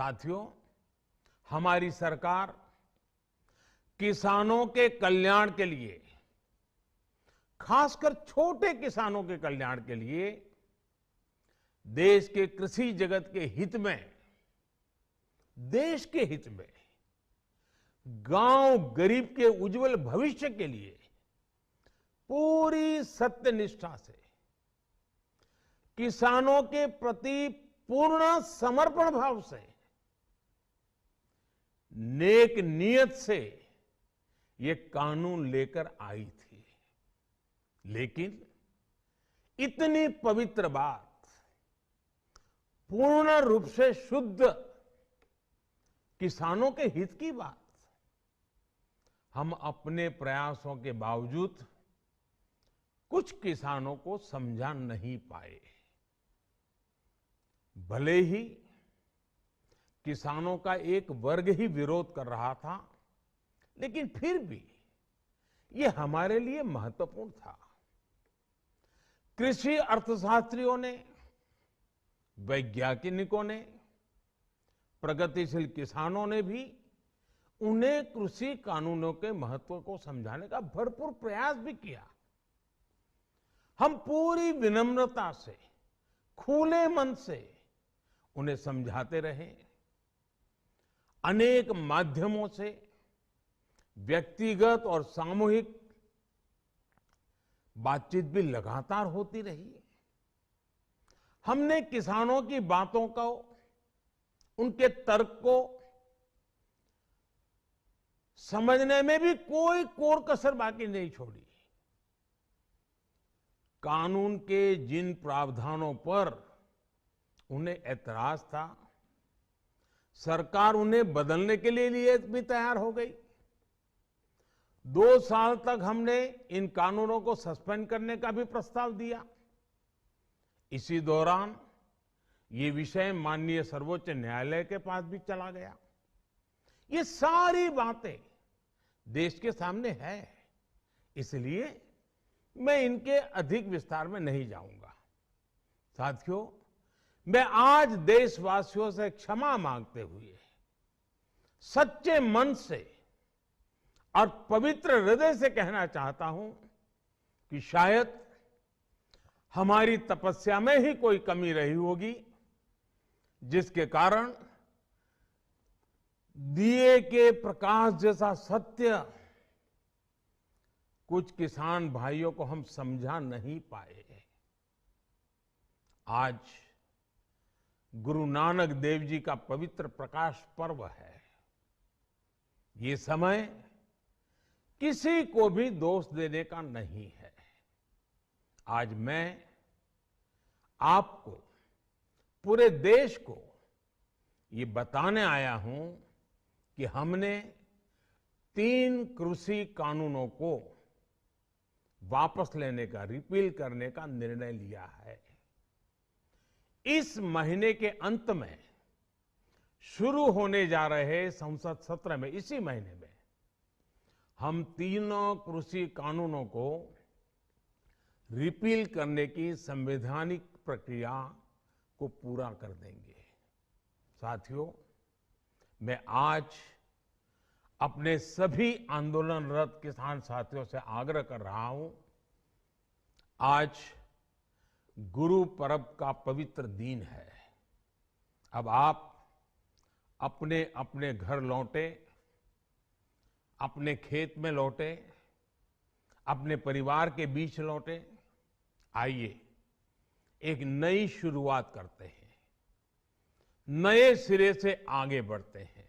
साथियों, हमारी सरकार किसानों के कल्याण के लिए, खासकर छोटे किसानों के कल्याण के लिए देश के कृषि जगत के हित में, देश के हित में, गांव गरीब के उज्जवल भविष्य के लिए पूरी सत्यनिष्ठा से, किसानों के प्रति पूर्ण समर्पण भाव से, नेक नियत से ये कानून लेकर आई थी। लेकिन इतनी पवित्र बात, पूर्ण रूप से शुद्ध किसानों के हित की बात, हम अपने प्रयासों के बावजूद कुछ किसानों को समझा नहीं पाए। भले ही किसानों का एक वर्ग ही विरोध कर रहा था, लेकिन फिर भी ये हमारे लिए महत्वपूर्ण था। कृषि अर्थशास्त्रियों ने, वैज्ञानिकों ने, प्रगतिशील किसानों ने भी उन्हें कृषि कानूनों के महत्व को समझाने का भरपूर प्रयास भी किया। हम पूरी विनम्रता से, खुले मन से उन्हें समझाते रहे। अनेक माध्यमों से व्यक्तिगत और सामूहिक बातचीत भी लगातार होती रही। हमने किसानों की बातों को, उनके तर्क को समझने में भी कोई कोर कसर बाकी नहीं छोड़ी। कानून के जिन प्रावधानों पर उन्हें ऐतराज था, सरकार उन्हें बदलने के लिए भी तैयार हो गई। 2 साल तक हमने इन कानूनों को सस्पेंड करने का भी प्रस्ताव दिया। इसी दौरान ये विषय माननीय सर्वोच्च न्यायालय के पास भी चला गया। ये सारी बातें देश के सामने है, इसलिए मैं इनके अधिक विस्तार में नहीं जाऊंगा। साथियों, मैं आज देशवासियों से क्षमा मांगते हुए सच्चे मन से और पवित्र हृदय से कहना चाहता हूं कि शायद हमारी तपस्या में ही कोई कमी रही होगी, जिसके कारण दिए के प्रकाश जैसा सत्य कुछ किसान भाइयों को हम समझा नहीं पाए। आज गुरु नानक देव जी का पवित्र प्रकाश पर्व है। ये समय किसी को भी दोष देने का नहीं है। आज मैं आपको, पूरे देश को ये बताने आया हूं कि हमने 3 कृषि कानूनों को वापस लेने का, रिपील करने का निर्णय लिया है। इस महीने के अंत में शुरू होने जा रहे संसद सत्र में, इसी महीने में, हम 3 कृषि कानूनों को रिपील करने की संवैधानिक प्रक्रिया को पूरा कर देंगे। साथियों, मैं आज अपने सभी आंदोलनरत किसान साथियों से आग्रह कर रहा हूं, आज गुरु पर्व का पवित्र दिन है। अब आप अपने अपने घर लौटे, अपने खेत में लौटे, अपने परिवार के बीच लौटे। आइए एक नई शुरुआत करते हैं, नए सिरे से आगे बढ़ते हैं।